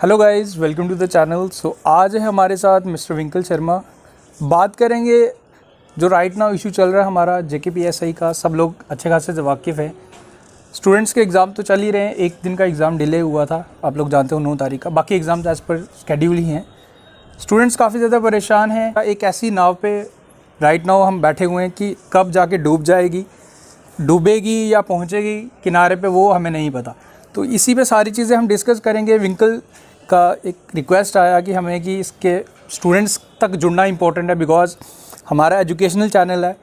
Hello guys, welcome to the channel. So आज है हमारे साथ मिस्टर विंकल शर्मा। बात करेंगे जो राइट नाउ इशू चल रहा है हमारा JKPSI का। सब लोग अच्छे खासे वाकिफ़ हैं। स्टूडेंट्स के एग्ज़ाम तो चल ही रहे हैं। एक दिन का एग्ज़ाम डिले हुआ था, आप लोग जानते हो 9 तारीख का। बाकी एग्ज़ाम्स एज़ पर स्केड्यूल ही हैं। स्टूडेंट्स काफ़ी ज़्यादा परेशान हैं। एक ऐसी नाव पे राइट नाउ हम बैठे हुए हैं कि कब जाके डूब जाएगी, डूबेगी या पहुँचेगी किनारे पे, वो हमें नहीं पता। तो इसी पे सारी चीज़ें हम डिस्कस करेंगे। विंकल का एक रिक्वेस्ट आया कि हमें कि इसके स्टूडेंट्स तक जुड़ना इंपॉर्टेंट है, बिकॉज हमारा एजुकेशनल चैनल है।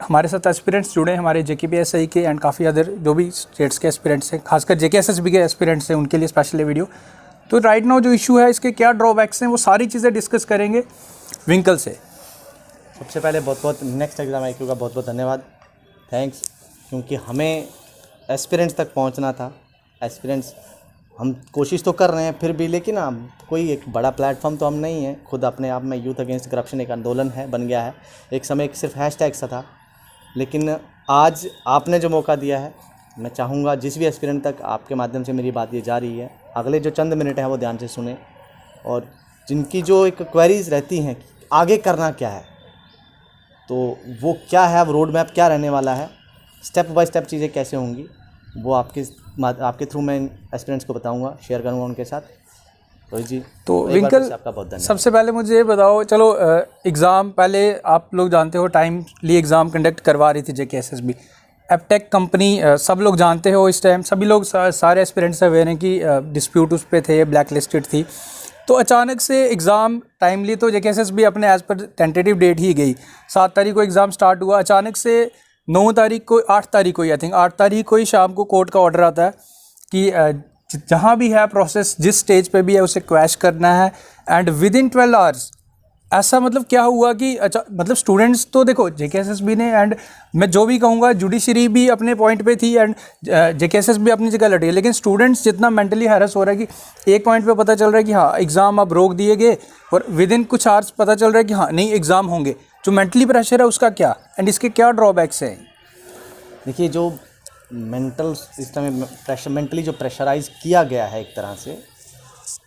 हमारे साथ एस्पिरेंट्स जुड़े हैं, हमारे JKPSI के एंड काफ़ी अदर जो भी स्टेट्स के एस्पिरेंट्स हैं, खासकर JKSSB के एस्पिरेंट्स हैं, उनके लिए स्पेशल वीडियो। तो राइट नाउ जो इशू है, इसके क्या ड्रॉबैक्स हैं, वो सारी चीज़ें डिस्कस करेंगे विंकल से। सबसे पहले बहुत बहुत नेक्स्ट एग्ज़ाम IQ का बहुत बहुत धन्यवाद, थैंक्स। क्योंकि हमें एस्पिरेंट्स तक पहुंचना था। एस्पिरेंट्स हम कोशिश तो कर रहे हैं फिर भी, लेकिन कोई एक बड़ा प्लेटफॉर्म तो हम नहीं है। खुद अपने आप में यूथ अगेंस्ट करप्शन एक आंदोलन है, बन गया है। एक समय एक सिर्फ हैशटैग सा था, लेकिन आज आपने जो मौका दिया है, मैं चाहूँगा जिस भी एस्पिरेंट तक आपके माध्यम से मेरी बात ये जा रही है, अगले जो चंद मिनट हैं वो ध्यान से सुने। और जिनकी जो एक क्वेरीज रहती हैं आगे करना क्या है, तो वो क्या है, अब रोड मैप क्या रहने वाला है, स्टेप बाय स्टेप चीज़ें कैसे होंगी, वो आपके थ्रू मैं एस्पिरेंट्स को बताऊंगा, शेयर करूंगा उनके साथ। रोहित जी, तो विंकल, आपका बहुत धन्यवाद। सबसे पहले मुझे ये बताओ, चलो एग्ज़ाम पहले आप लोग जानते हो टाइमली एग्ज़ाम कंडक्ट करवा रही थी JKSSB। एपटेक कंपनी सब लोग जानते हो, इस टाइम सभी लोग सारे एस्पिरेंट्स अवेयर हैं कि डिस्प्यूट उस पर थे, ब्लैक लिस्टेड थी। तो अचानक से एग्ज़ाम टाइमली, तो JKSSB अपने एज़ पर टेंटेटिव डेट ही गई। 7 तारीख को एग्ज़ाम स्टार्ट हुआ, अचानक से 9 तारीख को, 8 तारीख को, आई थिंक 8 तारीख को ही शाम को कोर्ट का ऑर्डर आता है कि जहाँ भी है प्रोसेस, जिस स्टेज पे भी है, उसे क्वैश करना है एंड विद इन 12 आवर्स। ऐसा मतलब क्या हुआ कि अच्छा, मतलब स्टूडेंट्स तो देखो JKSSB ने, एंड मैं जो भी कहूँगा जुडिशरी भी अपने पॉइंट पे थी एंड JKSSB अपनी जगह लड़ी है, लेकिन स्टूडेंट्स जितना मेंटली हैरेस हो रहा है कि एक पॉइंट पे पता चल रहा है कि हाँ एग्ज़ाम अब रोक दिए गए, और विद इन कुछ आवर्स पता चल रहा है कि हाँ नहीं एग्ज़ाम होंगे। जो मेंटली प्रेशर है उसका क्या, एंड इसके क्या ड्रॉबैक्स हैं? देखिए, जो मेंटल सिस्टम में प्रेशर, मेंटली जो प्रेशराइज किया गया है एक तरह से,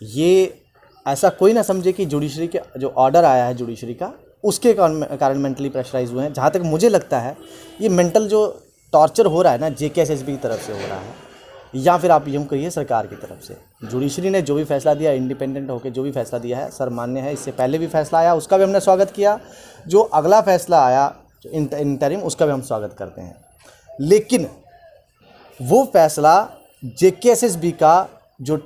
ये ऐसा कोई ना समझे कि जुडिशरी के जो ऑर्डर आया है जुडिशरी का, उसके कारण मेंटली प्रेशराइज हुए हैं। जहाँ तक मुझे लगता है, ये मेंटल जो टॉर्चर हो रहा है ना, JKSSB की तरफ से हो रहा है, या फिर आप यूँ कहिए सरकार की तरफ से। जुडिशरी ने जो भी फैसला दिया, इंडिपेंडेंट होकर जो भी फैसला दिया है, सर मान्य है। इससे पहले भी फैसला आया, उसका भी हमने स्वागत किया। जो अगला फैसला आया इंटरिम, उसका भी हम स्वागत करते हैं। लेकिन वो फैसला JKSSB का जो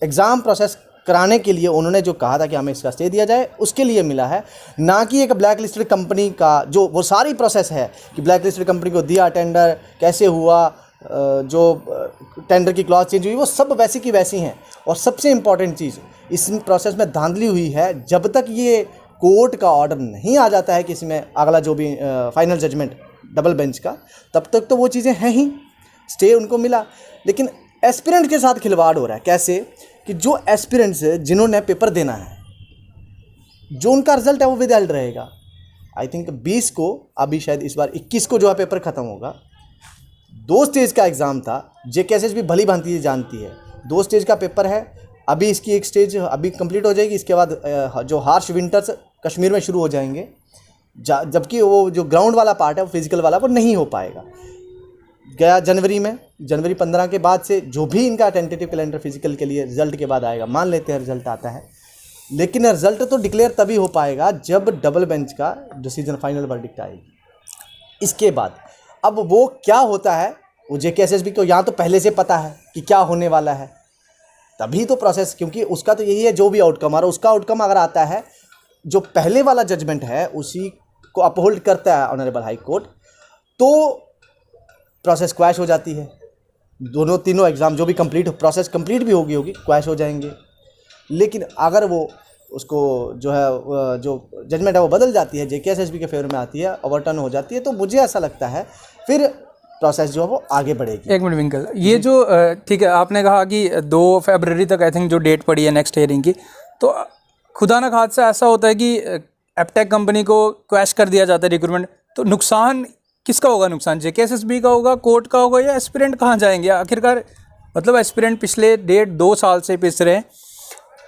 एग्ज़ाम प्रोसेस कराने के लिए उन्होंने जो कहा था कि हमें इसका स्टे दिया जाए, उसके लिए मिला है, ना कि एक ब्लैक लिस्टेड कंपनी का जो वो सारी प्रोसेस है कि ब्लैक लिस्टेड कंपनी को दिया टेंडर, कैसे हुआ, जो टेंडर की क्लॉज चेंज हुई, वो सब वैसी की वैसी हैं। और सबसे इम्पॉर्टेंट चीज़ इस प्रोसेस में धांधली हुई है, जब तक ये कोर्ट का ऑर्डर नहीं आ जाता है कि इसमें अगला जो भी फाइनल जजमेंट डबल बेंच का, तब तक तो वो चीज़ें हैं ही, स्टे उनको मिला। लेकिन एस्पिरेंट के साथ खिलवाड़ हो रहा है। कैसे कि जो एस्पिरेंट्स जिन्होंने पेपर देना है, जो उनका रिजल्ट है वो विदहेल्ड रहेगा। आई थिंक 20 को, अभी शायद इस बार 21 को जो है पेपर ख़त्म होगा। 2 स्टेज का एग्ज़ाम था। JKSSB भली भांति जानती है, 2 स्टेज का पेपर है। अभी इसकी एक स्टेज अभी कंप्लीट हो जाएगी, इसके बाद जो हार्श विंटर्स कश्मीर में शुरू हो जाएंगे, जबकि वो जो ग्राउंड वाला पार्ट है, वो फिजिकल वाला, वो नहीं हो पाएगा। गया जनवरी में, जनवरी 15 के बाद से जो भी इनका टेंटेटिव कैलेंडर फिजिकल के लिए रिजल्ट के बाद आएगा, मान लेते हैं रिजल्ट आता है, लेकिन रिजल्ट तो डिक्लेयर तभी हो पाएगा जब डबल बेंच का डिसीजन, फाइनल वर्डिक्ट आएगी। इसके बाद अब वो क्या होता है, वो JKSSB को यहाँ तो पहले से पता है कि क्या होने वाला है, तभी तो प्रोसेस, क्योंकि उसका तो यही है, जो भी आउटकम आ रहा है उसका आउटकम अगर आता है, जो पहले वाला जजमेंट है उसी को अपहोल्ड करता है ऑनरेबल हाई कोर्ट, तो प्रोसेस क्वैश हो जाती है। दोनों तीनों एग्ज़ाम जो भी प्रोसेस कंप्लीट भी होगी क्वैश हो जाएंगे। लेकिन अगर वो उसको जो है, जो जजमेंट है वो बदल जाती है, JKSSB के फेवर में आती है, ओवरटर्न हो जाती है, तो मुझे ऐसा लगता है फिर प्रोसेस जो है वो आगे बढ़ेगी। एक मिनट विंकल, ये जो ठीक है, आपने कहा कि 2 फरवरी तक आई थिंक जो डेट पड़ी है नेक्स्ट हियरिंग की, तो खुदा न खास्ता ऐसा होता है कि एपटेक कंपनी को क्वैश कर दिया जाता है रिक्रूटमेंट, तो नुकसान किसका होगा? नुकसान JKSSB का होगा, कोर्ट का होगा, या एस्पिरेंट कहाँ जाएंगे आखिरकार? मतलब एस्पिरेंट पिछले 1.5-2 साल से पिस रहे हैं,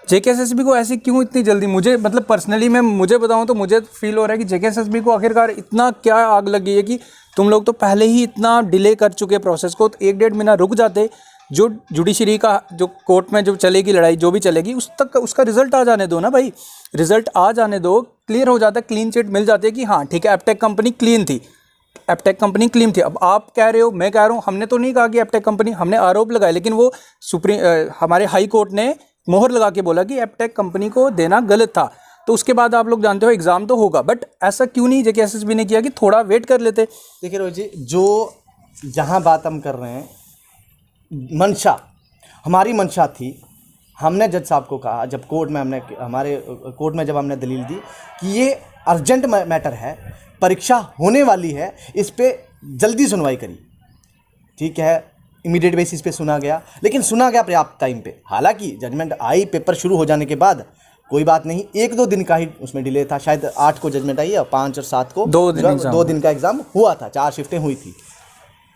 जेकेएसएसबी को ऐसी क्यों इतनी जल्दी, मुझे मतलब पर्सनली मैं मुझे बताऊं तो मुझे फील हो रहा है कि जेकेएसएसबी को आखिरकार इतना क्या आग लगी है कि तुम लोग तो पहले ही इतना डिले कर चुके प्रोसेस को, तो 1-1.5 महीना रुक जाते, जो जुडिशरी का जो कोर्ट में जो चलेगी लड़ाई जो भी चलेगी उस तक उसका रिजल्ट आ जाने दो ना भाई, रिजल्ट आ जाने दो, क्लियर हो जाता है, क्लीन चिट मिल जाती है कि हाँ ठीक है एपटेक कंपनी क्लीन थी, एपटेक कंपनी क्लीन थी। अब आप कह रहे हो, मैं कह रहा हूँ, हमने तो नहीं कहा कि एपटेक कंपनी, हमने आरोप लगाए, लेकिन वो हमारे हाई कोर्ट ने मोहर लगा के बोला कि एपटेक कंपनी को देना गलत था। तो उसके बाद आप लोग जानते हो एग्जाम तो होगा, बट ऐसा क्यों नहीं जेकेएसएसबी ने किया कि थोड़ा वेट कर लेते। देखिए रोहित जी, जो जहाँ बात हम कर रहे हैं, मंशा, हमारी मंशा थी, हमने जज साहब को कहा जब कोर्ट में हमारे कोर्ट में जब हमने दलील दी कि ये अर्जेंट मैटर है, परीक्षा होने वाली है, इस पर जल्दी सुनवाई करी, ठीक है, इमीडिएट बेसिस पे सुना गया, लेकिन सुना गया पर्याप्त टाइम पे। हालांकि जजमेंट आई पेपर शुरू हो जाने के बाद, कोई बात नहीं, 1-2 दिन का ही उसमें डिले था, शायद 8 को जजमेंट आई है, 5 और 7 को 2 दिन का एग्जाम हुआ था, 4 शिफ्टें हुई थी।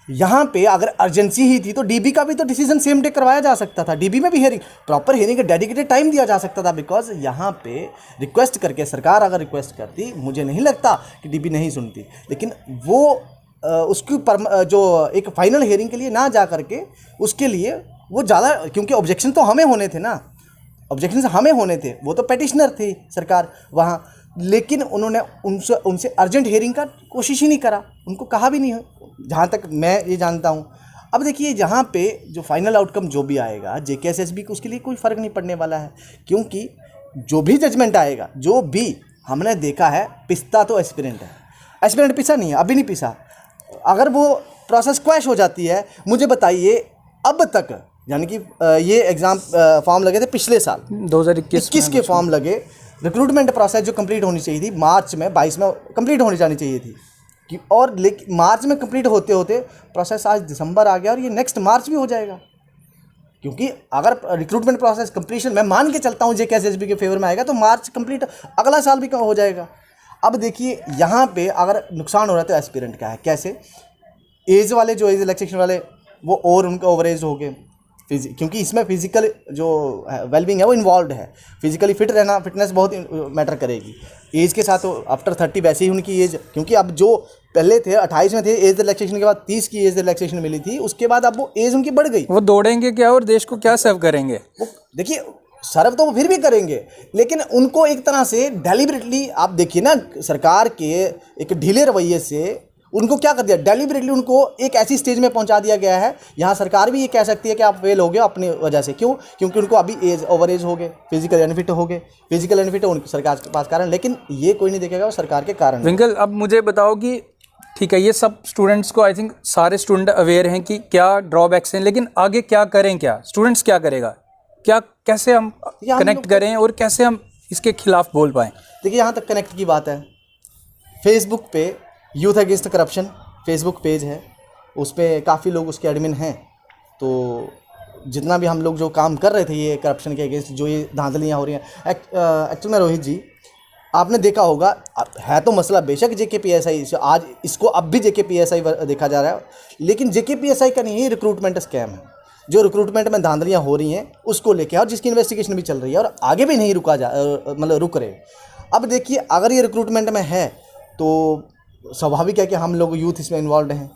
यहाँ पे अगर अर्जेंसी ही थी तो डीबी का भी तो डिसीजन सेम डे करवाया जा सकता था, डीबी में भी हियरिंग, प्रॉपर हियरिंग का डेडिकेटेड टाइम दिया जा सकता था, बिकॉज यहाँ पे रिक्वेस्ट करके सरकार अगर रिक्वेस्ट करती, मुझे नहीं लगता कि डीबी नहीं सुनती, लेकिन वो उसकी जो एक फाइनल हियरिंग के लिए ना जा करके उसके लिए वो ज़्यादा, क्योंकि ऑब्जेक्शन तो हमें होने थे ना, ऑब्जेक्शन हमें होने थे, वो तो पेटिशनर थी सरकार वहाँ, लेकिन उन्होंने उनसे अर्जेंट हियरिंग का कोशिश ही नहीं करा, उनको कहा भी नहीं है, जहाँ तक मैं ये जानता हूँ। अब देखिए जहाँ पे जो फाइनल आउटकम जो भी आएगा जेकेएसएसबी को, उसके लिए कोई फ़र्क नहीं पड़ने वाला है, क्योंकि जो भी जजमेंट आएगा, जो भी हमने देखा है, पिसता तो एस्पिरेंट है, एस्पिरेंट पिसा नहीं है, अभी नहीं पिसा। अगर वो प्रोसेस क्वैश हो जाती है, मुझे बताइए अब तक, यानी कि ये एग्ज़ाम फॉर्म लगे थे पिछले साल 2021 के फॉर्म लगे, रिक्रूटमेंट प्रोसेस जो कंप्लीट होनी चाहिए थी मार्च में 22 में कंप्लीट होनी जानी चाहिए थी कि, और लेकिन मार्च में कंप्लीट होते होते प्रोसेस आज दिसंबर आ गया और ये नेक्स्ट मार्च भी हो जाएगा, क्योंकि अगर रिक्रूटमेंट प्रोसेस कंप्लीशन मैं मान के चलता हूँ जेकेएसएसबी के फेवर में आएगा तो मार्च कंप्लीट अगला साल भी हो जाएगा। अब देखिए यहाँ पे अगर नुकसान हो रहा है तो एस्पिरेंट का है, कैसे, एज वाले जो एज रिलैक्सेशन वाले वो और उनका ओवर एज हो गए, क्योंकि इसमें फिजिकल जो वेलबींग है वो इन्वॉल्व है, फिजिकली फिट रहना, फिटनेस बहुत मैटर करेगी एज के साथ। तो आफ्टर 30 वैसे ही उनकी एज, क्योंकि अब जो पहले थे 28 में थे, एज रिलैक्सेशन के बाद 30 की एज रिलैक्सेशन मिली थी, उसके बाद अब वो एज उनकी बढ़ गई, वो दौड़ेंगे क्या और देश को क्या सर्व करेंगे, वो देखिए सर्व तो वो फिर भी करेंगे, लेकिन उनको एक तरह से डेलिबरेटली, आप देखिए ना सरकार के एक ढीले रवैये से उनको क्या कर दिया, डेलिबरेटली उनको एक ऐसी स्टेज में पहुंचा दिया गया है, यहाँ सरकार भी ये कह सकती है कि आप फेल हो गए अपनी वजह से, क्यों, क्योंकि उनको अभी एज ओवर एज हो गए, फिजिकल अनफिट हो गए, फिजिकल अनफिट है उनकी सरकार के पास कारण, लेकिन ये कोई नहीं देखेगा वो सरकार के कारण। विंकल, अब मुझे बताओ कि ठीक है, ये सब स्टूडेंट्स को, आई थिंक सारे स्टूडेंट अवेयर हैं कि क्या ड्रॉबैक्स हैं, लेकिन आगे क्या करें, क्या स्टूडेंट्स क्या करेगा, क्या कैसे हम कनेक्ट करें और कैसे हम इसके खिलाफ बोल पाएँ। देखिए यहाँ तक कनेक्ट की बात है, फेसबुक पे youth against corruption Facebook page है, उस पर काफ़ी लोग उसके एडमिन हैं, तो जितना भी हम लोग जो काम कर रहे थे ये करप्शन के अगेंस्ट, जो ये धांधलियाँ हो रही हैं, एक्चुअल में रोहित जी आपने देखा होगा, है तो मसला बेशक जेकेपीएसआई, आज इसको अब भी जेकेपीएसआई देखा जा रहा है, लेकिन जेकेपीएसआई का नहीं, रिक्रूटमेंट स्कैम है, जो रिक्रूटमेंट में धांधलियाँ हो रही हैं उसको लेके, और जिसकी इन्वेस्टिगेशन भी चल रही है और आगे भी नहीं रुक रहे। अब देखिए अगर ये रिक्रूटमेंट में है तो स्वाभाविक है कि हम लोग यूथ इसमें इन्वॉल्व हैं।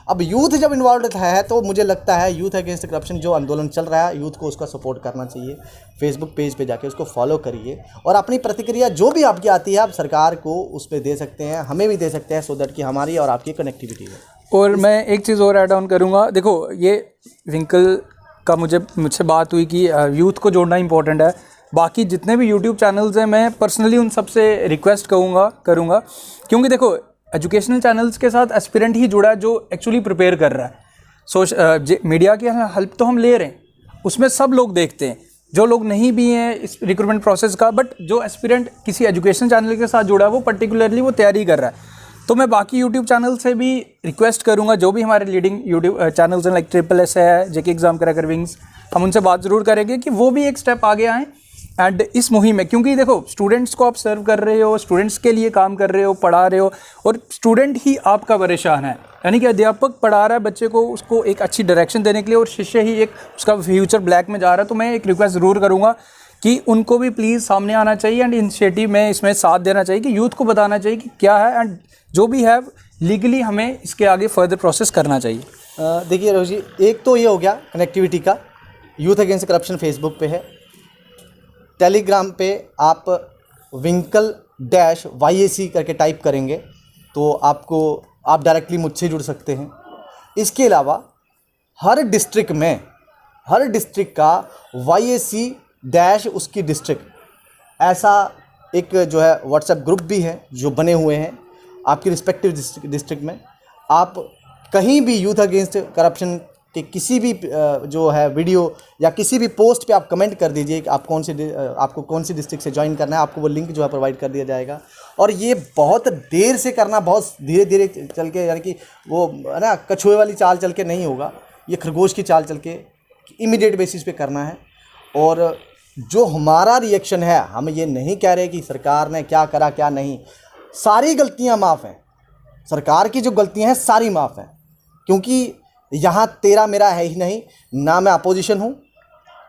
अब यूथ जब इन्वॉल्व है तो मुझे लगता है यूथ अगेंस्ट करप्शन जो आंदोलन चल रहा है, यूथ को उसका सपोर्ट करना चाहिए, फेसबुक पेज पे जाके उसको फॉलो करिए, और अपनी प्रतिक्रिया जो भी आपकी आती है आप सरकार को उस पर दे सकते हैं, हमें भी दे सकते हैं, सो दैट कि हमारी और आपकी कनेक्टिविटी है। और मैं एक चीज़ और ऐड ऑन करूँगा, देखो ये विंकल का मुझसे बात हुई कि यूथ को जोड़ना इंपॉर्टेंट है, बाकी जितने भी यूट्यूब चैनल्स हैं मैं पर्सनली उन सबसे रिक्वेस्ट करूँगा, क्योंकि देखो एजुकेशनल चैनल्स के साथ एस्पिरेंट ही जुड़ा है जो एक्चुअली प्रिपेयर कर रहा है। मीडिया की हेल्प तो हम ले रहे हैं, उसमें सब लोग देखते हैं, जो लोग नहीं भी हैं इस रिक्रूटमेंट प्रोसेस का, बट जो एस्पिरेंट किसी एजुकेशन चैनल के साथ जुड़ा है वो पर्टिकुलरली वो तैयारी कर रहा है। तो मैं बाकी यूट्यूब चैनल से भी रिक्वेस्ट करूँगा, जो भी हमारे लीडिंग यूट्यूब चैनल्स हैं लाइक SSS है, जेके एग्ज़ाम क्रैकर विंग्स, हम उनसे बात ज़रूर करेंगे कि वो भी एक स्टेप आगे आएँ एंड इस मुहिम में, क्योंकि देखो स्टूडेंट्स को आप सर्व कर रहे हो, स्टूडेंट्स के लिए काम कर रहे हो, पढ़ा रहे हो, और स्टूडेंट ही आपका परेशान है, यानी कि अध्यापक पढ़ा रहा है बच्चे को, उसको एक अच्छी डायरेक्शन देने के लिए, और शिष्य ही एक उसका फ्यूचर ब्लैक में जा रहा है। तो मैं एक रिक्वेस्ट ज़रूर करूँगा कि उनको भी प्लीज़ सामने आना चाहिए एंड इनिशिएटिव में इसमें साथ देना चाहिए कि यूथ को बताना चाहिए कि क्या है एंड जो भी है लीगली हमें इसके आगे फर्दर प्रोसेस करना चाहिए। देखिए रोहित जी, एक तो ये हो गया कनेक्टिविटी का, यूथ अगेंस्ट करप्शन फेसबुक पे है, टेलीग्राम पे आप विंकल-YAC करके टाइप करेंगे तो आप डायरेक्टली मुझसे जुड़ सकते हैं। इसके अलावा हर डिस्ट्रिक्ट का YAC- उसकी डिस्ट्रिक्ट ऐसा एक जो है व्हाट्सएप ग्रुप भी है जो बने हुए हैं आपकी रिस्पेक्टिव डिस्ट्रिक्ट में। आप कहीं भी यूथ अगेंस्ट करप्शन के किसी भी जो है वीडियो या किसी भी पोस्ट पे आप कमेंट कर दीजिए कि आपको कौन सी डिस्ट्रिक्ट से ज्वाइन करना है, आपको वो लिंक जो है प्रोवाइड कर दिया जाएगा। और ये बहुत देर से करना, बहुत धीरे धीरे चल के, यानी कि वो है ना कछुए वाली चाल चल के नहीं होगा, ये खरगोश की चाल चल के इमीडिएट बेसिस पे करना है। और जो हमारा रिएक्शन है, हम ये नहीं कह रहे कि सरकार ने क्या करा क्या नहीं, सारी गलतियाँ माफ़ हैं, सरकार की जो गलतियाँ हैं सारी माफ़ हैं, क्योंकि यहाँ तेरा मेरा है ही नहीं, ना मैं अपोजिशन हूँ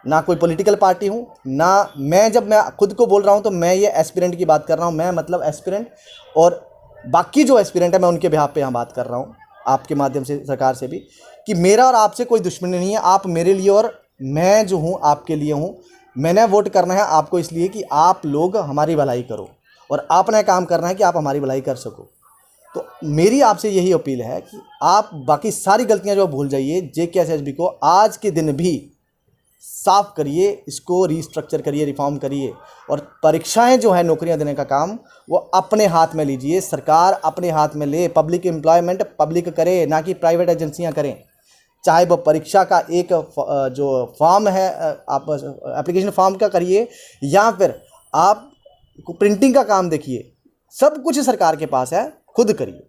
ना कोई पॉलिटिकल पार्टी हूँ, ना जब मैं खुद को बोल रहा हूँ तो मैं ये एस्पिरेंट की बात कर रहा हूँ, मैं मतलब एस्पिरेंट, और बाकी जो एस्पिरेंट है मैं उनके बिहाफ पे यहाँ बात कर रहा हूँ आपके माध्यम से सरकार से भी, कि मेरा और आपसे कोई दुश्मनी नहीं है, आप मेरे लिए और मैं जो हूँ आपके लिए हूँ। मैंने वोट करना है आपको इसलिए कि आप लोग हमारी भलाई करो, और आपने काम करना है कि आप हमारी भलाई कर सको। तो मेरी आपसे यही अपील है कि आप बाकी सारी गलतियां जो भूल जाइए, JKSSB को आज के दिन भी साफ करिए, इसको रीस्ट्रक्चर करिए, रिफॉर्म करिए, और परीक्षाएं जो है नौकरियां देने का काम वो अपने हाथ में लीजिए, सरकार अपने हाथ में ले, पब्लिक एम्प्लॉयमेंट पब्लिक करे, ना कि प्राइवेट एजेंसियां करें। चाहे वो परीक्षा का एक जो फॉर्म है, आप एप्लीकेशन फॉर्म का करिए, या फिर आप प्रिंटिंग का काम देखिए, सब कुछ सरकार के पास है, खुद करिए।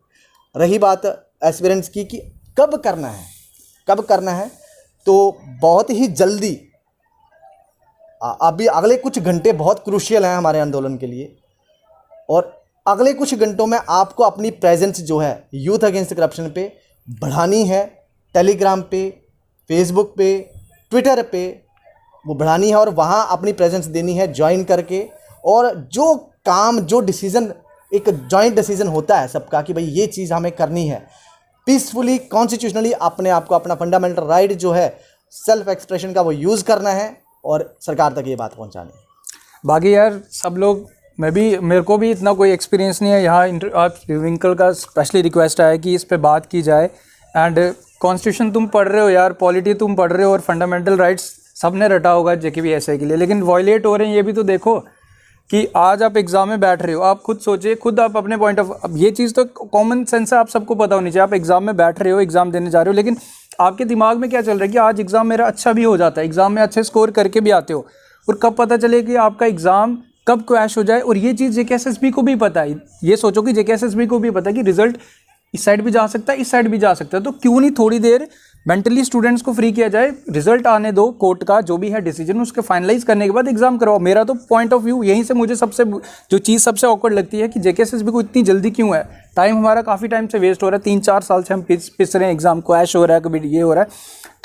रही बात एस्पिरेंट्स की कि कब करना है, तो बहुत ही जल्दी, अभी अगले कुछ घंटे बहुत क्रूशियल हैं हमारे आंदोलन के लिए, और अगले कुछ घंटों में आपको अपनी प्रेजेंस जो है यूथ अगेंस्ट करप्शन पे बढ़ानी है। टेलीग्राम पे, फेसबुक पे, ट्विटर पे वो बढ़ानी है, और वहाँ अपनी प्रेजेंस देनी है ज्वाइन करके। और जो काम, जो डिसीज़न, एक जॉइंट डिसीजन होता है सबका कि भाई ये चीज़ हमें करनी है, पीसफुली, कॉन्स्टिट्यूशनली अपने आप को, अपना फंडामेंटल राइट जो है सेल्फ एक्सप्रेशन का, वो यूज़ करना है और सरकार तक ये बात पहुंचानी है। बाकी यार सब लोग, मेरे को भी इतना कोई एक्सपीरियंस नहीं है यहाँ। आप विंकल का स्पेशली रिक्वेस्ट है कि इस पे बात की जाए। एंड कॉन्स्टिट्यूशन तुम पढ़ रहे हो यार, पॉलिटी तुम पढ़ रहे हो, और फंडामेंटल राइट्स सबने रटा होगा JKPSI के लिए, लेकिन वॉयलेट हो रहे हैं, ये भी तो देखो कि आज आप एग्ज़ाम में बैठ रहे हो। आप खुद सोचिए, खुद आप अपने पॉइंट ऑफ, अब ये चीज़ तो कॉमन सेंस है, आप सबको पता होनी चाहिए। आप एग्ज़ाम में बैठ रहे हो, एग्ज़ाम देने जा रहे हो, लेकिन आपके दिमाग में क्या चल रहा है कि आज एग्ज़ाम मेरा अच्छा भी हो जाता है, एग्ज़ाम में अच्छे स्कोर करके भी आते हो, और कब पता चले कि आपका एग्ज़ाम कब क्रैश हो जाए। और ये चीज़ JKSSB को भी पता है। ये सोचो कि JKSSB को भी पता है कि रिजल्ट इस साइड भी जा सकता है, इस साइड भी जा सकता है, तो क्यों नहीं थोड़ी देर मेंटली स्टूडेंट्स को फ्री किया जाए, रिजल्ट आने दो, कोर्ट का जो भी है डिसीजन, उसके फाइनलाइज करने के बाद एग्जाम करवाओ। मेरा तो पॉइंट ऑफ व्यू यहीं से, मुझे जो चीज़ सबसे ऑकवर्ड लगती है कि JKSSB को इतनी जल्दी क्यों है। टाइम हमारा काफ़ी टाइम से वेस्ट हो रहा है, 3-4 साल से हम पिस रहे हैं, एग्जाम क्रैश हो रहा है, कभी ये हो रहा है,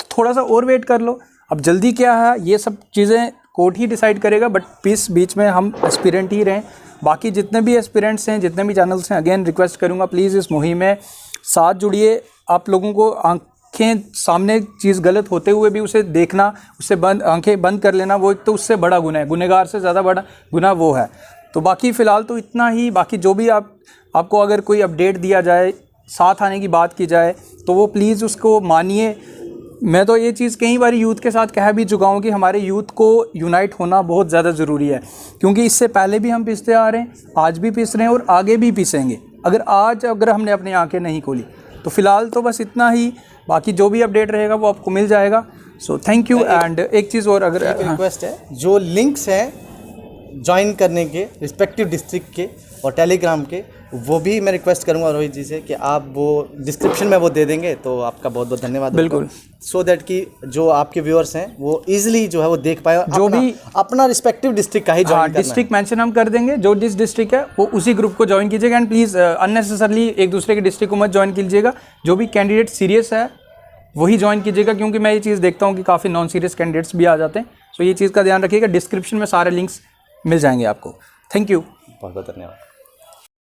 तो थोड़ा सा और वेट कर लो। अब जल्दी क्या है, ये सब चीज़ें कोर्ट ही डिसाइड करेगा, बट बीच में हम एस्पिरेंट ही रहें। बाकी जितने भी एस्पिरेंट्स हैं, जितने भी चैनल्स हैं, अगेन रिक्वेस्ट करूँगा प्लीज़ इस मुहिम में साथ जुड़िए। आप लोगों को आंखें सामने चीज़ गलत होते हुए भी उसे देखना, उससे आंखें बंद कर लेना, वो एक तो उससे बड़ा गुनाह है, गुनहगार से ज़्यादा बड़ा गुनाह वो है। तो बाकी फ़िलहाल तो इतना ही। बाकी जो भी आपको अगर कोई अपडेट दिया जाए, साथ आने की बात की जाए, तो वो प्लीज़ उसको मानिए। मैं तो ये चीज़ कई बार यूथ के साथ कह भी चुका हूँ कि हमारे यूथ को यूनाइट होना बहुत ज़्यादा ज़रूरी है, क्योंकि इससे पहले भी हम पिसते आ रहे हैं, आज भी पिस रहे हैं और आगे भी पिसेंगे। अगर हमने अपनी आंखें नहीं खोली तो फ़िलहाल तो बस इतना ही। बाकी जो भी अपडेट रहेगा वो आपको मिल जाएगा। So thank you. एंड एक चीज़ और, अगर रिक्वेस्ट है, जो लिंक्स हैं ज्वाइन करने के रिस्पेक्टिव डिस्ट्रिक्ट के और टेलीग्राम के, वो भी मैं रिक्वेस्ट करूंगा रोहित जी से कि आप वो डिस्क्रिप्शन में वो दे देंगे, तो आपका बहुत बहुत धन्यवाद। बिल्कुल, सो दैट कि जो आपके व्यूअर्स हैं वो इजीली जो है वो देख पाए, जो भी अपना रिस्पेक्टिव डिस्ट्रिक्ट का ही ज्वाइन करना है। डिस्ट्रिक्ट मेंशन हम कर देंगे, जो जिस डिस्ट्रिक्ट है वो उसी ग्रुप को ज्वाइन कीजिएगा। एंड प्लीज़ अननेसेसरली एक दूसरे के डिस्ट्रिक्ट को मत ज्वाइन कीजिएगा। जो भी कैंडिडेट सीरियस है वही ज्वाइन कीजिएगा, क्योंकि मैं ये चीज़ देखता हूँ कि काफ़ी नॉन सीरियस कैंडिडेट्स भी आ जाते हैं। सो ये चीज़ का ध्यान रखिएगा, डिस्क्रिप्शन में सारे लिंक्स मिल जाएंगे आपको। Thank you. बहुत बहुत धन्यवाद।